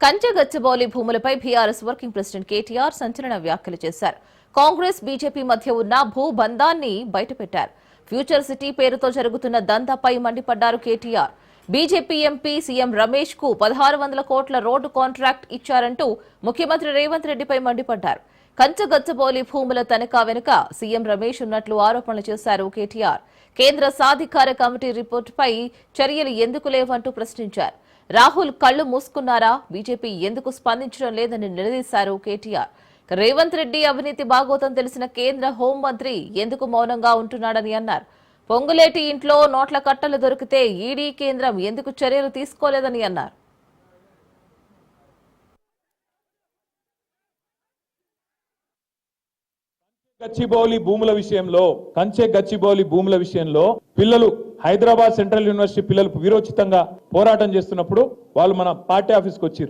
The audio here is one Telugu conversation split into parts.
కంచె గచ్చిబౌలి భూములపై బీఆర్ఎస్ వర్కింగ్ ప్రెసిడెంట్ కేటీఆర్ సంచలన వ్యాఖ్యలు చేశారు. కాంగ్రెస్ బీజేపీ మధ్య ఉన్న భూబంధాన్ని బయటపెట్టారు. ఫ్యూచర్ సిటీ పేరుతో జరుగుతున్న దందాపై మండిపడ్డారు KTR. BJP MP CM Ramesh కు 1600 కోట్ల రోడ్డు కాంట్రాక్ట్ ఇచ్చారంటూ ముఖ్యమంత్రి రేవంత్ రెడ్డిపై మండిపడ్డారు. కంచె గచ్చిబౌలి భూముల తనఖా వెనుక సీఎం రమేష్ ఉన్నట్లు ఆరోపణలు చేశారు కేటీఆర్. కేంద్ర సాధికార కమిటీ రిపోర్టుపై చర్యలు ఎందుకు లేవంటూ ప్రశ్నించారు. రాహుల్ కళ్లు మూసుకున్నారా? బీజేపీ ఎందుకు స్పందించడం లేదని నిలదీశారు కేటీఆర్. రేవంత్ రెడ్డి అవినీతి బాగోతం తెలిసిన కేంద్ర హోంమంత్రి ఎందుకు మౌనంగా ఉంటున్నాడని అన్నారు. పొంగులేటి ఇంట్లో నోట్ల కట్టలు దొరికితే ఈడీ కేంద్రం ఎందుకు చర్యలు తీసుకోలేదని అన్నారు. కంచె గచ్చిబౌలి భూముల విషయంలో పిల్లలు హైదరాబాద్ సెంట్రల్ యూనివర్సిటీ పిల్లలు వీరోచితంగా పోరాటం చేస్తున్నప్పుడు వాళ్ళు మన పార్టీ ఆఫీస్కి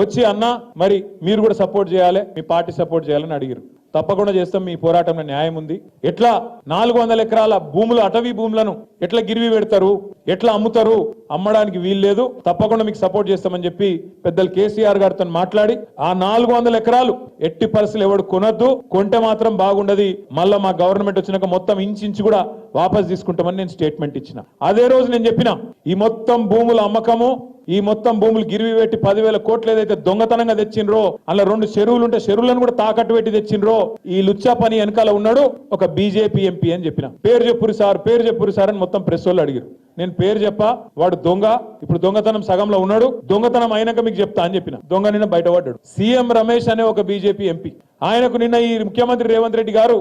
వచ్చి అన్న మరి మీరు కూడా సపోర్ట్ చేయాలి, మీ పార్టీ సపోర్ట్ చేయాలని అడిగారు. తప్పకుండా చేస్తాం, మీ పోరాటంలో న్యాయం ఉంది. ఎట్లా 400 ఎకరాల భూములు అటవీ భూములను ఎట్లా గిరివి పెడతారు, ఎట్లా అమ్ముతారు, అమ్మడానికి వీలు లేదు, తప్పకుండా మీకు సపోర్ట్ చేస్తామని చెప్పి పెద్దలు కేసీఆర్ గారితో మాట్లాడి ఆ 400 ఎకరాలు ఎట్టి పరిస్థితులు ఎవడు కొనొద్దు, కొంటే మాత్రం బాగుండదు, మళ్ళా మా గవర్నమెంట్ వచ్చినాక మొత్తం ఇంచు కూడా వాపస్ తీసుకుంటామని నేను స్టేట్మెంట్ ఇచ్చిన. అదే రోజు నేను చెప్పిన ఈ మొత్తం భూముల అమ్మకము, ఈ మొత్తం భూములు గిరివి పెట్టి 10,000 కోట్లు ఏదైతే దొంగతనంగా తెచ్చిండ్రో, అలా 2 చెరువులు ఉంటే చెరువులను కూడా తాకట్టు పెట్టి తెచ్చిండ్రో, ఈ లుచ్చా పని వెనకాల ఉన్నాడు ఒక బీజేపీ ఎంపీ అని చెప్పిన. పేరు చెప్పురు సార్ అని మొత్తం ప్రెస్ వాళ్ళు అడిగారు. నేను పేరు చెప్పా, వాడు దొంగ, ఇప్పుడు దొంగతనం సగంలో ఉన్నాడు, దొంగతనం అయినాక మీకు చెప్తా అని చెప్పిన. దొంగ నిన్న బయటపడ్డాడు. సీఎం రమేష్ అనే ఒక బీజేపీ ఎంపీ, ఆయనకు నిన్న ఈ ముఖ్యమంత్రి రేవంత్ రెడ్డి గారు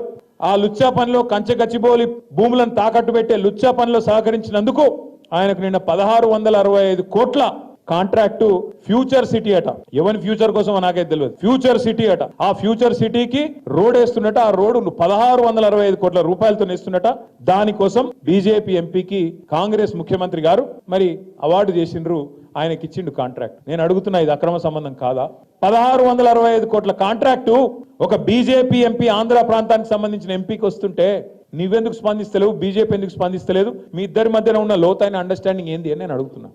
ఆ లుచ్చా పనిలో కంచె గచ్చిబౌలి భూములను తాకట్టు పెట్టే లుచ్చా పనిలో సహకరించినందుకు ఆయనకు నిన్న 1665 కోట్ల కాంట్రాక్టు ఫ్యూచర్ సిటీ అట. ఎవరి ఫ్యూచర్ కోసం నాకైతే తెలియదు. ఫ్యూచర్ సిటీ అట. ఆ ఫ్యూచర్ సిటీకి రోడ్ వేస్తున్నట. ఆ రోడ్డు 1665 కోట్ల రూపాయలతో వేస్తున్నట. దానికోసం బీజేపీ ఎంపీకి కాంగ్రెస్ ముఖ్యమంత్రి గారు మరి అవార్డు చేసిండ్రు, ఆయనకి ఇచ్చిండు కాంట్రాక్ట్. నేను అడుగుతున్నా, ఇది అక్రమ సంబంధం కాదా? 1665 కోట్ల కాంట్రాక్టు ఒక బీజేపీ ఎంపీ ఆంధ్ర ప్రాంతానికి సంబంధించిన ఎంపీకి వస్తుంటే నువ్వెందుకు స్పందిస్తలేవు, బీజేపీ ఎందుకు స్పందిస్తలేదు? మీ ఇద్దరి మధ్యన ఉన్న లోతైన అండర్స్టాండింగ్ ఏంది అని నేను అడుగుతున్నా.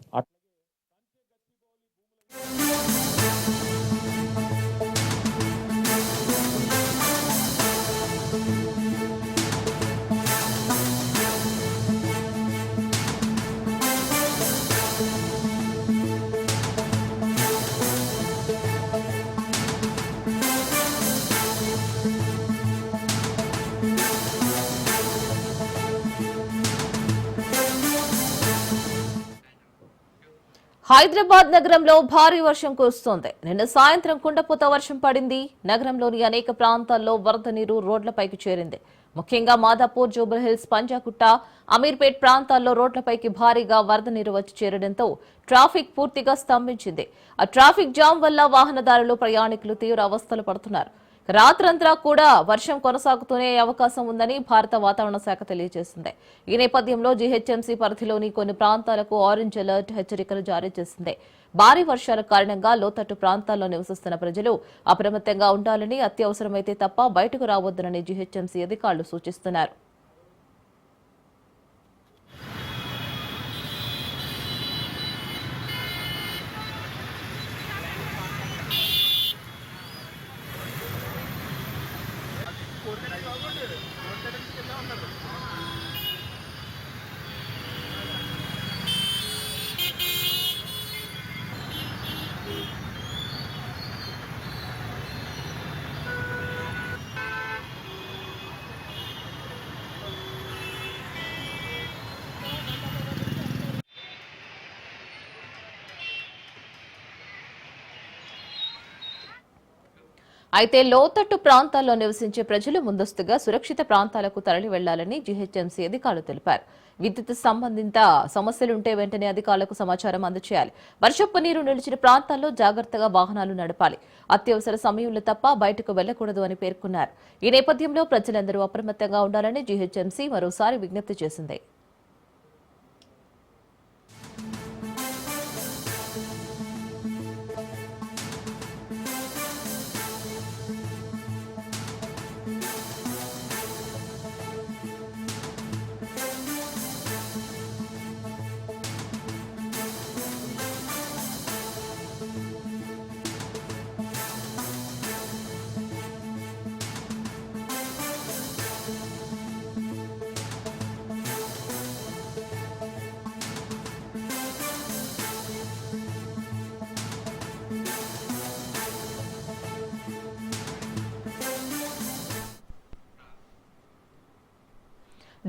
హైదరాబాద్ నగరంలో భారీ వర్షం కురుస్తోంది. నిన్న సాయంత్రం కుండపోత వర్షం పడింది. నగరంలోని అనేక ప్రాంతాల్లో వరద నీరు రోడ్లపైకి చేరింది. ముఖ్యంగా మాదాపూర్, జూబ్లీహిల్స్, పంజాగుట్ట, అమీర్పేట్ ప్రాంతాల్లో రోడ్లపైకి భారీగా వరద నీరు వచ్చి చేరడంతో ట్రాఫిక్ పూర్తిగా స్తంభించింది. ఆ ట్రాఫిక్ జామ్ వల్ల వాహనదారులు, ప్రయాణికులు తీవ్ర అవస్థలు పడుతున్నారు. రాత్రంతా కూడా వర్షం కొనసాగుతూనే అవకాశం ఉందని భారత వాతావరణ శాఖ తెలియజేసింది. ఈ నేపథ్యంలో జీహెచ్ఎంసీ పరిధిలోని కొన్ని ప్రాంతాలకు ఆరెంజ్ అలర్ట్ హెచ్చరికలు జారీ చేసింది. భారీ వర్షాల కారణంగా లోతట్టు ప్రాంతాల్లో నివసిస్తున్న ప్రజలు అప్రమత్తంగా ఉండాలని, అత్యవసరమైతే తప్ప బయటకు రావద్దని జీహెచ్ఎంసీ అధికారులు సూచిస్తున్నారు. అయితే లోతట్టు ప్రాంతాల్లో నివసించే ప్రజలు ముందస్తుగా సురక్షిత ప్రాంతాలకు తరలి వెళ్లాలని జీహెచ్ఎంసీ అధికారులు తెలిపారు. విద్యుత్ సంబంధిత సమస్యలుంటే వెంటనే అధికారులకు సమాచారం అందజేయాలి. వర్షపు నీరు నిలిచిన ప్రాంతాల్లో జాగ్రత్తగా వాహనాలు నడపాలి. అత్యవసర సమయంలో తప్ప బయటకు వెళ్లకూడదు అని పేర్కొన్నారు. ఈ నేపథ్యంలో ప్రజలందరూ అప్రమత్తంగా ఉండాలని జీహెచ్ఎంసీ మరోసారి విజ్ఞప్తి చేసింది.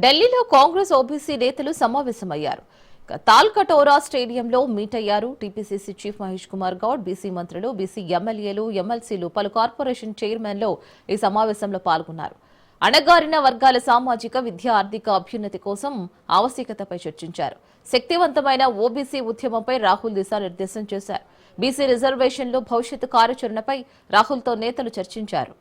ఢిల్లీలో కాంగ్రెస్ ఓబీసీ నేతలు సమావేశమయ్యారు. తాల్కటోరా స్టేడియంలో మీట్ అయ్యారు. TPCC chief Mahesh Kumar Goud, BC మంత్రులు, బీసీ ఎమ్మెల్యేలు, ఎమ్మెల్సీలు, పలు కార్పొరేషన్ చైర్మన్లు ఈ సమావేశంలో పాల్గొన్నారు. అణగారిన వర్గాల సామాజిక, విద్యా, ఆర్థిక అభ్యున్నతి కోసం ఆవశ్యకతపై చర్చించారు. శక్తివంతమైన ఓబీసీ ఉద్యమంపై రాహుల్ దిశానిర్దేశం చేశారు. బీసీ రిజర్వేషన్లు భవిష్యత్తు కార్యాచరణపై రాహుల్తో నేతలు చర్చించారు.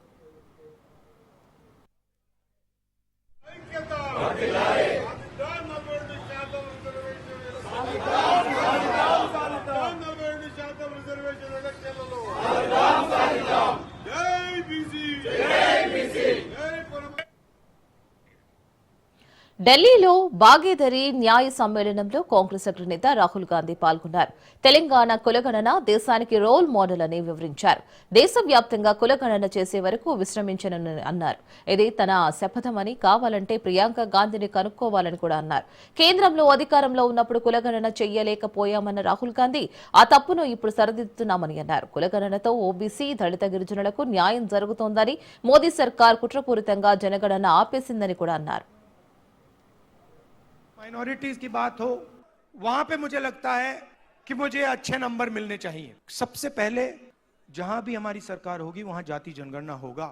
ఢిల్లీలో బాగేదరి న్యాయ సమ్మేళనంలో కాంగ్రెస్ అగ్రనేత రాహుల్ గాంధీ పాల్గొన్నారు. తెలంగాణ కులగణన దేశానికి రోల్ మోడల్ అని వివరించారు. దేశవ్యాప్తంగా కులగణన చేసే వరకు విశ్రమించనని అన్నారు. ఇది తన శపథమని, కావాలంటే ప్రియాంక గాంధీని కనుక్కోవాలని కూడా అన్నారు. కేంద్రంలో అధికారంలో ఉన్నప్పుడు కులగణన చెయ్యలేకపోయామన్న రాహుల్ గాంధీ ఆ తప్పును ఇప్పుడు సరిదిద్దుతున్నామని అన్నారు. కులగణనతో ఓబీసీ, దళిత గిరిజనులకు న్యాయం జరుగుతోందని, మోదీ సర్కార్ కుట్రపూరితంగా జనగణన ఆపేసిందని కూడా అన్నారు. माइनॉरिटीज की बात हो, वहां पे मुझे लगता है कि मुझे अच्छे नंबर मिलने चाहिए. सबसे पहले जहां भी हमारी सरकार होगी वहां जाति जनगणना होगा,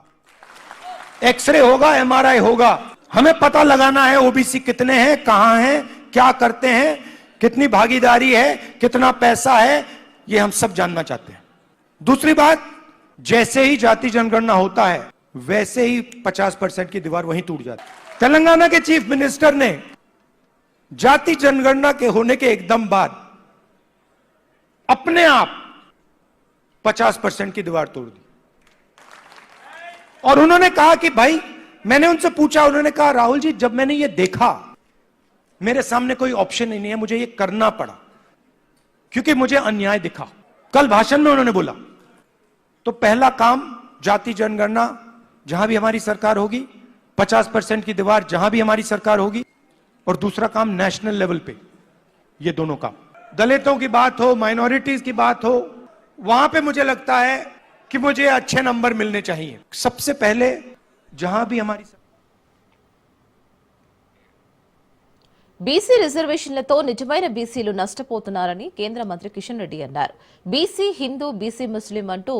एक्सरे होगा, एमआरआई होगा. हमें पता लगाना है ओबीसी कितने हैं, कहां हैं, क्या करते हैं, कितनी भागीदारी है, कितना पैसा है, ये हम सब जानना चाहते हैं. दूसरी बात, जैसे ही जाति जनगणना होता है वैसे ही 50% की दीवार वहीं टूट जाती है. तेलंगाना के चीफ मिनिस्टर ने जाति जनगणना के होने के एकदम बाद अपने आप 50% की दीवार तोड़ दी. और उन्होंने कहा कि भाई, मैंने उनसे पूछा, उन्होंने कहा राहुल जी, जब मैंने ये देखा मेरे सामने कोई ऑप्शन ही नहीं है, मुझे ये करना पड़ा क्योंकि मुझे अन्याय दिखा. कल भाषण में उन्होंने बोला तो पहला काम जाति जनगणना जहां भी हमारी सरकार होगी, 50% की दीवार जहां भी हमारी सरकार होगी, और दूसरा काम नेशनल लेवल पे. ये दोनों काम, दलितों की बात हो, माइनॉरिटीज की बात हो, वहां पे मुझे लगता है कि मुझे अच्छे नंबर मिलने चाहिए. सबसे पहले जहां भी हमारी బీసీ రిజర్వేషన్లతో నిజమైన బీసీలు నష్టపోతున్నారని కేంద్ర మంత్రి కిషన్ రెడ్డి అన్నారు. బీసీ, హిందూ, బీసీ, ముస్లిం అంటూ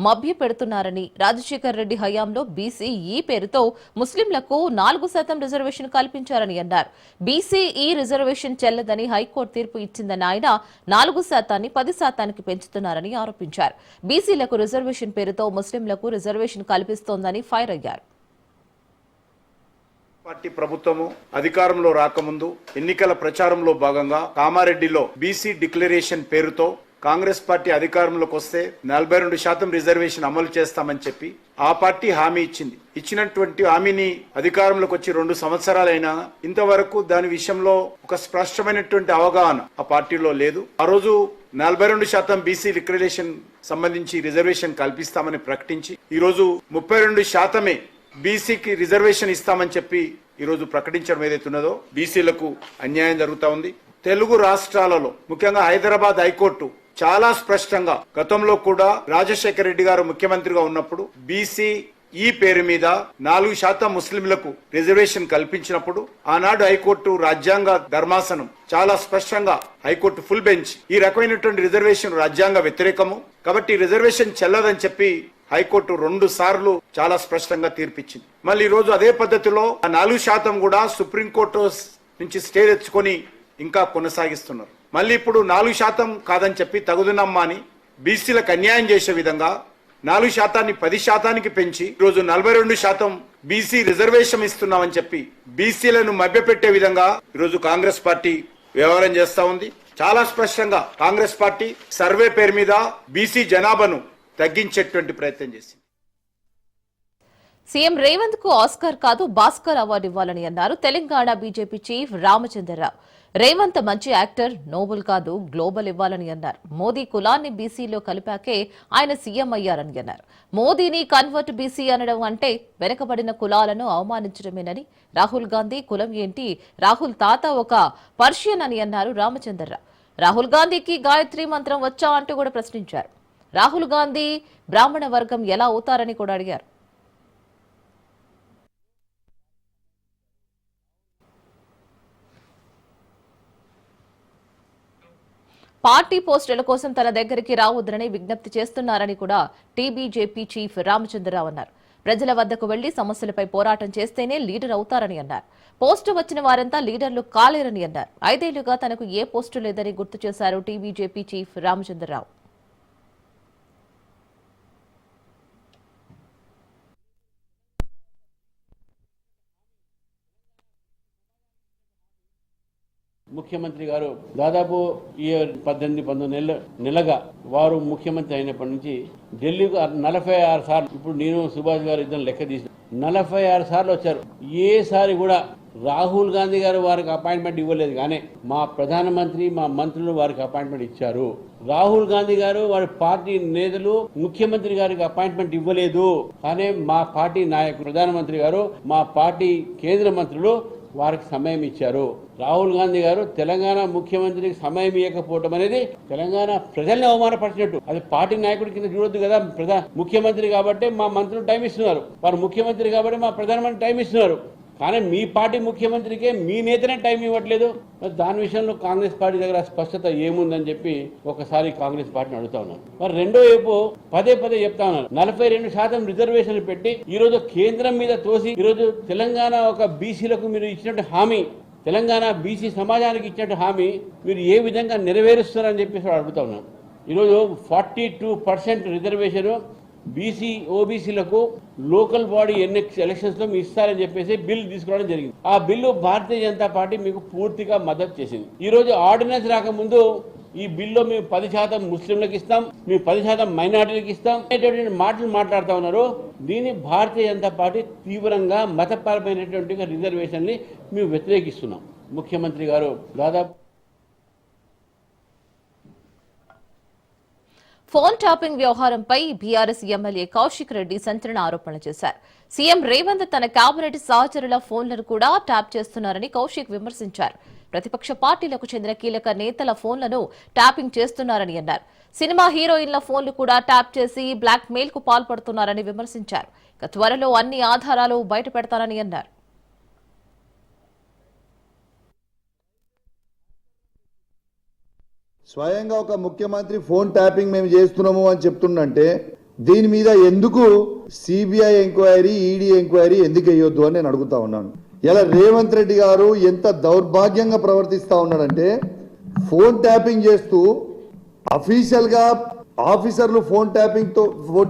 మభ్య పెడుతున్నారని, రాజశేఖర్ రెడ్డి హయాంలో బీసీ ఈ పేరుతో ముస్లింలకు 4% రిజర్వేషన్ కల్పించారని అన్నారు. బీసీ ఈ రిజర్వేషన్ చెల్లదని హైకోర్టు తీర్పు ఇచ్చిందని ఆయన 4% 10% పెంచుతున్నారని ఆరోపించారు. బీసీలకు రిజర్వేషన్ పేరుతో ముస్లింలకు రిజర్వేషన్ కల్పిస్తోందని ఫైర్ అయ్యారు. పార్టీ ప్రభుత్వము అధికారంలో రాకముందు ఎన్నికల ప్రచారంలో భాగంగా కామారెడ్డిలో బీసీ డిక్లరేషన్ పేరుతో కాంగ్రెస్ పార్టీ అధికారంలోకి వస్తే 42% రిజర్వేషన్ అమలు చేస్తామని చెప్పి ఆ పార్టీ హామీ ఇచ్చింది. ఇచ్చినటువంటి హామీని అధికారంలోకి వచ్చి 2 సంవత్సరాలైనా ఇంతవరకు దాని విషయంలో ఒక స్పష్టమైనటువంటి అవగాహన ఆ పార్టీలో లేదు. ఆ రోజు 42% బీసీ డిక్లరేషన్ సంబంధించి రిజర్వేషన్ కల్పిస్తామని ప్రకటించి ఈ రోజు 32% బీసీకి రిజర్వేషన్ ఇస్తామని చెప్పి ఈ రోజు ప్రకటించడం ఏదైతే ఉన్నదో బీసీలకు అన్యాయం జరుగుతా ఉంది. తెలుగు రాష్ట్రాలలో ముఖ్యంగా హైదరాబాద్ హైకోర్టు చాలా స్పష్టంగా గతంలో కూడా రాజశేఖర రెడ్డి గారు ముఖ్యమంత్రిగా ఉన్నప్పుడు బీసీ ఈ పేరు మీద 4% ముస్లింలకు రిజర్వేషన్ కల్పించినప్పుడు ఆనాడు హైకోర్టు రాజ్యాంగ ధర్మాసనం చాలా స్పష్టంగా హైకోర్టు ఫుల్ బెంచ్ ఈ రకమైనటువంటి రిజర్వేషన్ రాజ్యాంగ వ్యతిరేకము కాబట్టి రిజర్వేషన్ చెల్లదని చెప్పి హైకోర్టు 2 సార్లు చాలా స్పష్టంగా తీర్పిచ్చింది. మళ్ళీ ఈ రోజు అదే పద్ధతిలో 4% కూడా సుప్రీంకోర్టు నుంచి స్టే తెచ్చుకొని ఇంకా కొనసాగిస్తున్నారు. మళ్ళీ ఇప్పుడు 4% కాదని చెప్పి తగుదనమ్మా అని బీసీలకు అన్యాయం చేసే విధంగా 4% 10% పెంచి ఈరోజు 42% బీసీ రిజర్వేషన్ ఇస్తున్నామని చెప్పి బీసీలను మభ్యపెట్టే విధంగా ఈరోజు కాంగ్రెస్ పార్టీ వ్యవహారం చేస్తా ఉంది. చాలా స్పష్టంగా కాంగ్రెస్ పార్టీ సర్వే పేరు మీద బీసీ జనాభాను తగ్గించేటువంటి ప్రయత్నం చేసింది. సీఎం రేవంత్ కు ఆస్కార్ కాదు భాస్కర్ అవార్డు ఇవ్వాలని అన్నారు తెలంగాణ బీజేపీ చీఫ్ రామచంద్రరావు. రేవంత్ మంచి యాక్టర్, నోబెల్ కాదు గ్లోబల్ ఇవ్వాలని అన్నారు. మోదీ కులాన్ని బీసీలో కలిపాకే ఆయన సీఎం అయ్యారని అన్నారు. మోదీని కన్వర్ట్ బీసీ అనడం అంటే వెనకబడిన కులాలను అవమానించడమేనని, రాహుల్ గాంధీ కులం ఏంటి, రాహుల్ తాత ఒక పర్షియన్ అని అన్నారు రామచంద్రరావు. రాహుల్ గాంధీకి గాయత్రి మంత్రం వచ్చా అంటూ కూడా ప్రశ్నించారు. రాహుల్ గాంధీ బ్రాహ్మణ వర్గం ఎలా అవుతారని కూడా అడిగారు. పార్టీ పోస్టుల కోసం తన దగ్గరికి రావద్దని విజ్ఞప్తి చేస్తున్నారని కూడా టీబీజేపీ చీఫ్ రామచంద్రరావు అన్నారు. ప్రజల వద్దకు వెళ్లి సమస్యలపై పోరాటం చేస్తేనే లీడర్ అవుతారని అన్నారు. పోస్టు వచ్చిన వారంతా లీడర్లు కాలేరని అన్నారు. 5 ఏళ్లుగా తనకు ఏ పోస్టు లేదని గుర్తు చేశారు టీబీజేపీ చీఫ్ రామచంద్రరావు. ముఖ్యమంత్రి గారు దాదాపు ఈ 18-19 నెలగా వారు ముఖ్యమంత్రి అయినప్పటి నుంచి ఢిల్లీకి 46 సార్లు, ఇప్పుడు నేను సుభాష్ గారు ఇద్దరు లెక్క తీసి 46 సార్లు వచ్చారు. ఏసారి కూడా రాహుల్ గాంధీ గారు వారికి అపాయింట్మెంట్ ఇవ్వలేదు, కానీ మా ప్రధానమంత్రి మా మంత్రులు వారికి అపాయింట్మెంట్ ఇచ్చారు. రాహుల్ గాంధీ గారు వారి పార్టీ నేతలు ముఖ్యమంత్రి గారికి అపాయింట్మెంట్ ఇవ్వలేదు, కానీ మా పార్టీ నాయకులు ప్రధానమంత్రి గారు మా పార్టీ కేంద్ర మంత్రులు వారికి సమయం ఇచ్చారు. రాహుల్ గాంధీ గారు తెలంగాణ ముఖ్యమంత్రికి సమయం ఇవ్వకపోవడం అనేది తెలంగాణ ప్రజల్ని అవమానపరిచినట్టు. అది పార్టీ నాయకుడి కింద చూడొద్దు కదా. ముఖ్యమంత్రి కాబట్టి మా మంత్రులు టైం ఇస్తున్నారు, వారు ముఖ్యమంత్రి కాబట్టి మా ప్రధానమంత్రి టైం ఇస్తున్నారు, కానీ మీ పార్టీ ముఖ్యమంత్రికే మీ నేతనే టైం ఇవ్వట్లేదు. దాని విషయంలో కాంగ్రెస్ పార్టీ దగ్గర స్పష్టత ఏముందని చెప్పి ఒకసారి కాంగ్రెస్ పార్టీని అడుగుతా ఉన్నారు. మరి రెండో వైపు పదే చెప్తా ఉన్నారు, 42% రిజర్వేషన్లు పెట్టి ఈరోజు కేంద్రం మీద తోసి ఈరోజు తెలంగాణ ఒక బీసీలకు మీరు ఇచ్చినట్టు హామీ, తెలంగాణ బీసీ సమాజానికి ఇచ్చినట్టు హామీ మీరు ఏ విధంగా నెరవేరుస్తారని చెప్పేసి అడుగుతా ఉన్నాం. ఈరోజు 42% రిజర్వేషన్ బీసీ ఓబీసీలకు లోకల్ బాడీ ఎలక్షన్స్ లో మీ ఇస్తారని చెప్పేసి బిల్ తీసుకురావడం జరిగింది. ఆ బిల్లు భారతీయ జనతా పార్టీ మీకు పూర్తిగా మద్దతు చేసింది. ఈ రోజు ఆర్డినెన్స్ రాకముందు ఈ బిల్లో మేము 10% ముస్లింలకు ఇస్తాం, మేము 10% మైనార్టీలకు ఇస్తాం అనేటువంటి మాటలు మాట్లాడుతూ ఉన్నారు. దీన్ని భారతీయ జనతా పార్టీ తీవ్రంగా మతపరమైనటువంటి రిజర్వేషన్ ని మేము వ్యతిరేకిస్తున్నాం. ముఖ్యమంత్రి గారు దాదాపు ఫోన్ ట్యాపింగ్ వ్యవహారంపై బీఆర్ఎస్ ఎమ్మెల్యే కౌశిక్ రెడ్డి సంచలన ఆరోపణలు చేశారు. సీఎం రేవంత్ తన కేబినెట్ సహచరుల ఫోన్లను కూడా ట్యాప్ చేస్తున్నారని కౌశిక్ విమర్శించారు. ప్రతిపక్ష పార్టీలకు చెందిన కీలక నేతల ఫోన్లను ట్యాపింగ్ చేస్తున్నారని అన్నారు. సినిమా హీరోయిన్ల ఫోన్లు కూడా ట్యాప్ చేసి బ్లాక్ మెయిల్ కు పాల్పడుతున్నారని విమర్శించారు. త్వరలో అన్ని ఆధారాలు బయటపెడతారని అన్నారు. స్వయంగా ఒక ముఖ్యమంత్రి ఫోన్ ట్యాపింగ్ మేము చేస్తున్నాము అని చెప్తుండంటే దీని మీద ఎందుకు సిబిఐ ఎంక్వైరీ, ఈడీ ఎంక్వైరీ ఎందుకు వేయొద్దు అని నేను అడుగుతా ఉన్నాను. ఇలా రేవంత్ రెడ్డి గారు ఎంత దౌర్భాగ్యంగా ప్రవర్తిస్తా ఉన్నాడంటే ఫోన్ ట్యాపింగ్ చేస్తూ అఫీషియల్ గా ఆఫీసర్లు ఫోన్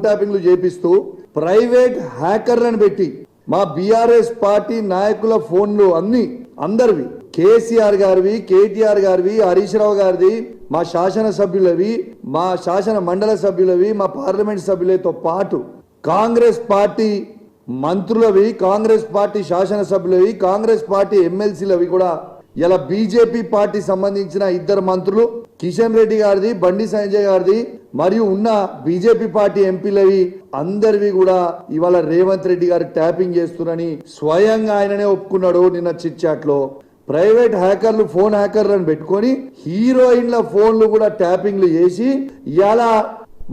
ట్యాపింగ్లు చేపిస్తూ ప్రైవేట్ హ్యాకర్లను పెట్టి మా బీఆర్ఎస్ పార్టీ నాయకుల ఫోన్లు అందరివి, కేసీఆర్ గారివి, కేటీఆర్ గారివి, హరీష్ రావు గారిది, మా శాసనసభ్యులవి, మా శాసన మండల సభ్యులవి, మా పార్లమెంట్ సభ్యులతో పాటు కాంగ్రెస్ పార్టీ మంత్రులవి, కాంగ్రెస్ పార్టీ శాసనసభ్యులవి, కాంగ్రెస్ పార్టీ ఎమ్మెల్సీలవి కూడా ఇలా బీజేపీ పార్టీ సంబంధించిన 2 మంత్రులు కిషన్ రెడ్డి గారిది, బండి సంజయ్ గారిది మరియు ఉన్న బీజేపీ పార్టీ ఎంపీలవి అందరివి కూడా ఇవాళ రేవంత్ రెడ్డి గారు ట్యాపింగ్ చేస్తున్నారని స్వయంగా ఆయననే ఒప్పుకున్నాడు. నిన్న చిట్ చాట్ లో ప్రైవేట్ హ్యాకర్లు, ఫోన్ హ్యాకర్లను పెట్టుకొని హీరోయిన్ల ఫోన్లు కూడా ట్యాపింగ్లు చేసి ఇవాళ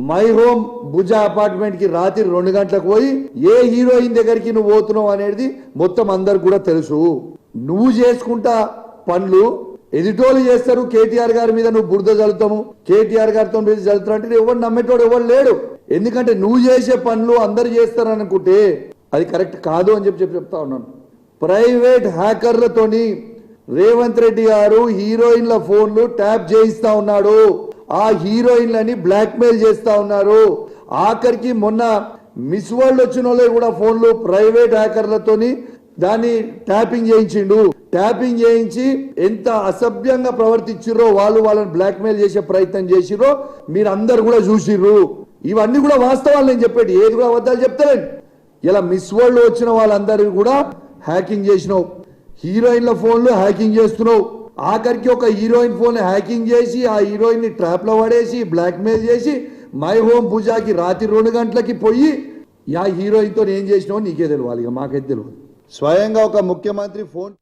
మై హోమ్ భుజా అపార్ట్మెంట్ కి రాత్రి 2 గంటలకు పోయి ఏ హీరోయిన్ దగ్గరికి నువ్వు పోతున్నావు అనేది మొత్తం అందరికి కూడా తెలుసు. నువ్వు చేసుకుంటా పనులు ఎదిటోళ్ళు చేస్తారు. కేటీఆర్ గారి మీద నువ్వు బురద చల్లుతాము, కేటీఆర్ గారితో చల్లుతారు అంటే ఎవరు నమ్మేటోడు ఎవరు లేడు. ఎందుకంటే నువ్వు చేసే పనులు అందరు చేస్తారు అనుకుంటే అది కరెక్ట్ కాదు అని చెప్తా ఉన్నాను. ప్రైవేట్ హ్యాకర్లతోని రేవంత్ రెడ్డి గారు హీరోయిన్ల ఫోన్లు ట్యాప్ చేయిస్తా ఉన్నాడు. ఆ హీరోయిన్లని బ్లాక్ మెయిల్ చేస్తా ఉన్నారు. ఆఖరికి మొన్న మిస్ వరల్డ్ వచ్చిన వాళ్ళే కూడా ఫోన్లు ప్రైవేట్ హ్యాకర్లతోని దాన్ని ట్యాపింగ్ చేయించిండు. ట్యాపింగ్ చేయించి ఎంత అసభ్యంగా ప్రవర్తించిర్రో వాళ్ళని బ్లాక్ మెయిల్ చేసే ప్రయత్నం చేసిర్రో మీరు అందరు కూడా చూసిర్రు. ఇవన్నీ కూడా వాస్తవాలు నేను చెప్పేది, ఏది కూడా అబద్ధాలు చెప్తారండి. ఇలా మిస్ వరల్డ్ వచ్చిన వాళ్ళందరికీ కూడా హ్యాకింగ్ చేసినావు, హీరోయిన్ల ఫోన్లు హ్యాకింగ్ చేస్తున్నావు. ఆఖరికి ఒక హీరోయిన్ ఫోన్ హ్యాకింగ్ చేసి ఆ హీరోయిన్ ని ట్రాప్ లో పడేసి బ్లాక్ మెయిల్ చేసి మై హోమ్ పూజాకి రాత్రి 2 గంటలకి పోయి ఆ హీరోయిన్ తో ఏం చేసినావు నీకే తెలియాలి, ఇక మాకైతే తెలియదు. స్వయంగా ఒక ముఖ్యమంత్రి ఫోన్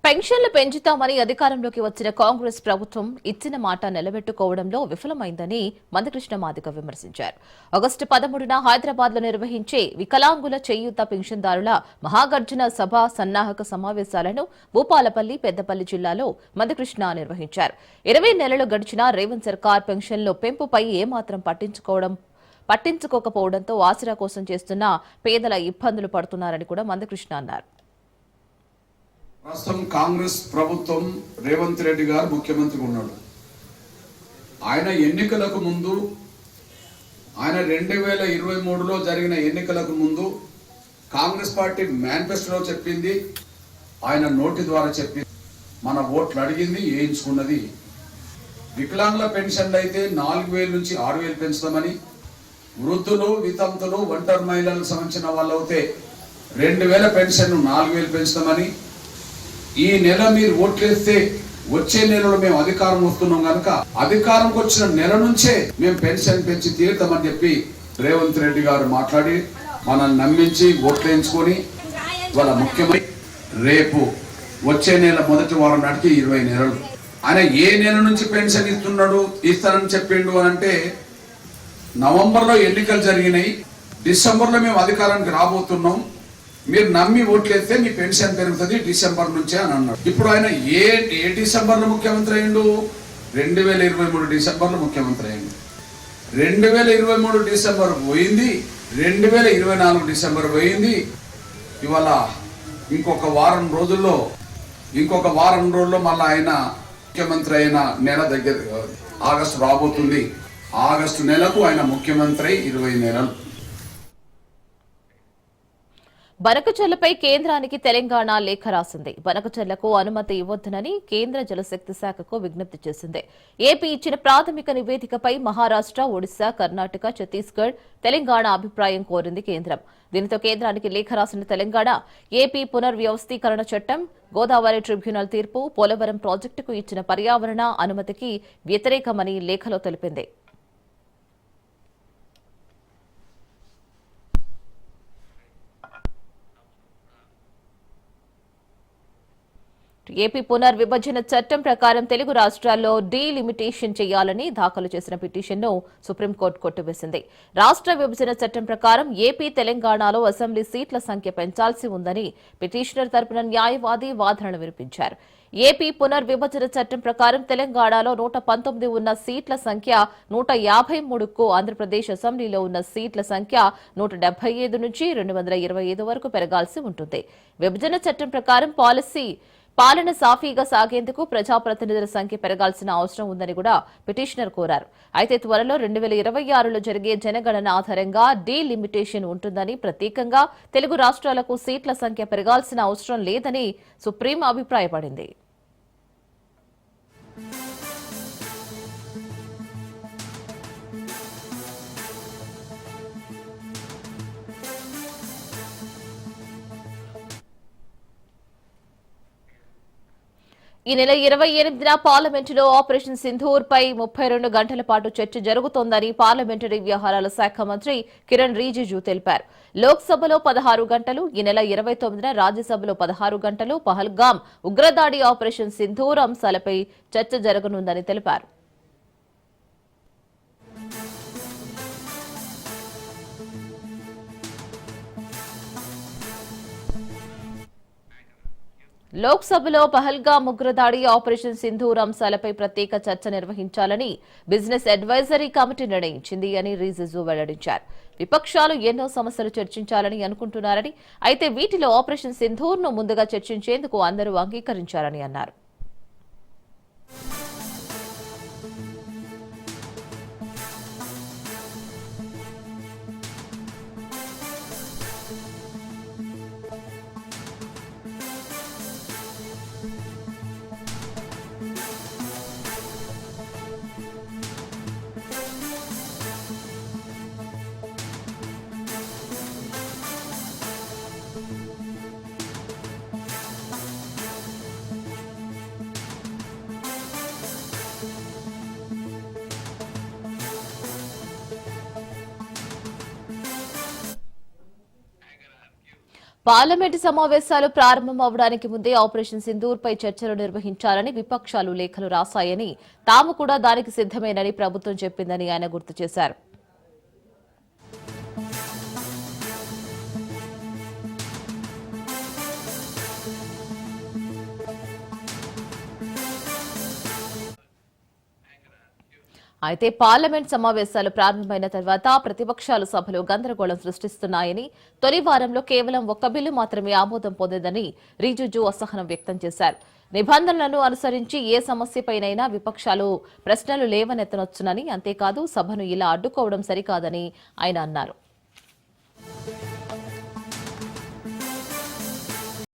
పెన్షన్లు పెంచుతామని అధికారంలోకి వచ్చిన కాంగ్రెస్ ప్రభుత్వం ఇచ్చిన మాట నిలబెట్టుకోవడంలో విఫలమైందని మందకృష్ణ మాదిగ విమర్శించారు. ఆగస్టు 13న హైదరాబాద్ లో నిర్వహించే వికలాంగుల చేయూత పెన్షన్దారుల మహాగర్జన సభ సన్నాహక సమావేశాలను భూపాలపల్లి, పెద్దపల్లి జిల్లాలో మందకృష్ణ నిర్వహించారు. 20 నెలలు గడిచినా రేవంత్ సర్కార్ పెన్షన్ల పెంపుపై ఏమాత్రం పట్టించుకోకపోవడంతో ఆసరా కోసం చేస్తున్న పేదల ఇబ్బందులు పడుతున్నారని కూడా మందకృష్ణ అన్నారు. ప్రస్తుతం కాంగ్రెస్ ప్రభుత్వం రేవంత్ రెడ్డి గారు ముఖ్యమంత్రిగా ఉన్నాడు. ఆయన ఎన్నికలకు ముందు, ఆయన 2023లో జరిగిన ఎన్నికలకు ముందు కాంగ్రెస్ పార్టీ మేనిఫెస్టోలో చెప్పింది, ఆయన నోటి ద్వారా చెప్పింది, మన ఓట్లు అడిగింది, వేయించుకున్నది. వికలాంగుల పెన్షన్లు అయితే 4,000 నుంచి 6,000 పెంచుతామని, వృద్ధులు, వితంతులు, ఒంటరి మహిళలకు సంబంధించిన వాళ్ళు అయితే 2,000 పెన్షన్ 4,000 పెంచుతామని, ఈ నెల మీరు ఓట్లేస్తే వచ్చే నెలలో మేము అధికారం వస్తున్నాం కనుక అధికారంకి వచ్చిన నెల నుంచే మేము పెన్షన్ పెంచి తీరుతామని చెప్పి రేవంత్ రెడ్డి గారు మాట్లాడి మనల్ని నమ్మించి ఓట్లేయించుకొని వాళ్ళ ముఖ్యమంత్రి రేపు వచ్చే నెల మొదటి వారం నాటికి 20 నెలలు. ఆయన ఏ నెల నుంచి పెన్షన్ ఇస్తానని చెప్పిండు అని అంటే, నవంబర్లో ఎన్నికలు జరిగినాయి, డిసెంబర్లో మేము అధికారానికి రాబోతున్నాం, మీరు నమ్మి ఓట్లేస్తే మీ పెన్షన్ పెరుగుతుంది డిసెంబర్ నుంచే అని అన్నాడు. ఇప్పుడు ఆయన ఏ డిసెంబర్లో ముఖ్యమంత్రి అయ్యిండు? 2023 డిసెంబర్లో ముఖ్యమంత్రి అయ్యిండు. 2023 డిసెంబర్ పోయింది, 2024 డిసెంబర్ పోయింది. ఇవాళ ఇంకొక వారం రోజుల్లో మళ్ళీ ఆయన ముఖ్యమంత్రి అయిన నెల దగ్గర ఆగస్టు రాబోతుంది. ఆగస్టు నెలకు ఆయన ముఖ్యమంత్రి 20 నెలలు. బనకచెర్లపై కేంద్రానికి తెలంగాణ లేఖ రాసింది. బనకచెర్లకు అనుమతి ఇవ్వొద్దునని కేంద్ర జలశక్తి శాఖకు విజ్ఞప్తి చేసింది. ఏపీ ఇచ్చిన ప్రాథమిక నివేదికపై మహారాష్ట్ర, ఒడిశా, కర్ణాటక, ఛత్తీస్గఢ్, తెలంగాణ అభిప్రాయం కోరింది కేంద్రం. దీనితో కేంద్రానికి లేఖ రాసిన తెలంగాణ ఏపీ పునర్వ్యవస్థీకరణ చట్టం, గోదావరి ట్రిబ్యునల్ తీర్పు, పోలవరం ప్రాజెక్టుకు ఇచ్చిన పర్యావరణ అనుమతికి వ్యతిరేకమని లేఖలో తెలిపింది. ఏపీ పునర్విభజన చట్టం ప్రకారం తెలుగు రాష్ట్రాల్లో డీలిమిటేషన్ చేయాలని దాఖలు చేసిన పిటిషన్ను సుప్రీంకోర్టు కొట్టివేసింది. రాష్ట్ర విభజన చట్టం ప్రకారం ఏపీ, తెలంగాణలో అసెంబ్లీ సీట్ల సంఖ్య పెంచాల్సి ఉందని పిటిషనర్ తరపున న్యాయవాది వాదనలు వినిపించారు. ఏపీ పునర్విభజన చట్టం ప్రకారం తెలంగాణలో 119 ఉన్న సీట్ల సంఖ్య 153కు, ఆంధ్రప్రదేశ్ అసెంబ్లీలో ఉన్న సీట్ల సంఖ్య 175 నుంచి 225 వరకు పెరగాల్సి ఉంటుంది. విభజన చట్టం ప్రకారం పాలన సాఫీగా సాగేందుకు ప్రజాప్రతినిధుల సంఖ్య పెరగాల్సిన అవసరం ఉందని కూడా పిటిషనర్ కోరారు. అయితే త్వరలో 2026లో జరిగే జనగణన ఆధారంగా డీలిమిటేషన్ ఉంటుందని, ప్రత్యేకంగా తెలుగు రాష్ట్రాలకు సీట్ల సంఖ్య పెరగాల్సిన అవసరం లేదని సుప్రీం అభిప్రాయపడింది. ఈ నెల 28న పార్లమెంటులో ఆపరేషన్ సింధూర్ పై 32 గంటల పాటు చర్చ జరుగుతోందని పార్లమెంటరీ వ్యవహారాల శాఖ మంత్రి కిరణ్ రిజిజు తెలిపారు. లోక్సభలో 16 గంటలు, ఈ నెల 29న రాజ్యసభలో 16 గంటలు పహల్గామ్ ఉగ్రదాడి, ఆపరేషన్ సింధూర్ అంశాలపై చర్చ జరగనుందని తెలిపారు. లోక్సభలో పహల్గామ్ ఉగ్రదాడి, ఆపరేషన్ సింధూర్ అంశాలపై ప్రత్యేక చర్చ నిర్వహించాలని బిజినెస్ అడ్వైజరీ కమిటీ నిర్ణయించింది అని రిజిజు వెల్లడించారు. విపక్షాలు ఎన్నో సమస్యలు చర్చించాలని అనుకుంటున్నారని, అయితే వీటిలో ఆపరేషన్ సింధూర్ను ముందుగా చర్చించేందుకు అందరూ అంగీకరించారని అన్నారు. పార్లమెంటు సమావేశాలు ప్రారంభం అవడానికి ముందే ఆపరేషన్ సింధూర్పై చర్చలు నిర్వహించాలని విపక్షాలు లేఖలు రాశాయని, తాము కూడా దానికి సిద్దమేనని ప్రభుత్వం చెప్పిందని ఆయన గుర్తు చేశారు. అయితే పార్లమెంట్ సమావేశాలు ప్రారంభమైన తర్వాత ప్రతిపక్షాలు సభలో గందరగోళం సృష్టిస్తున్నాయని, తొలి వారంలో కేవలం ఒక్క బిల్లు మాత్రమే ఆమోదం పొందిందని రిజిజు అసహనం వ్యక్తం చేశారు. నిబంధనలను అనుసరించి ఏ సమస్యపైనైనా విపక్షాలు ప్రశ్నలు లేవనెత్తనొచ్చునని, అంతేకాదు సభను ఇలా అడ్డుకోవడం సరికాదని ఆయన అన్నారు.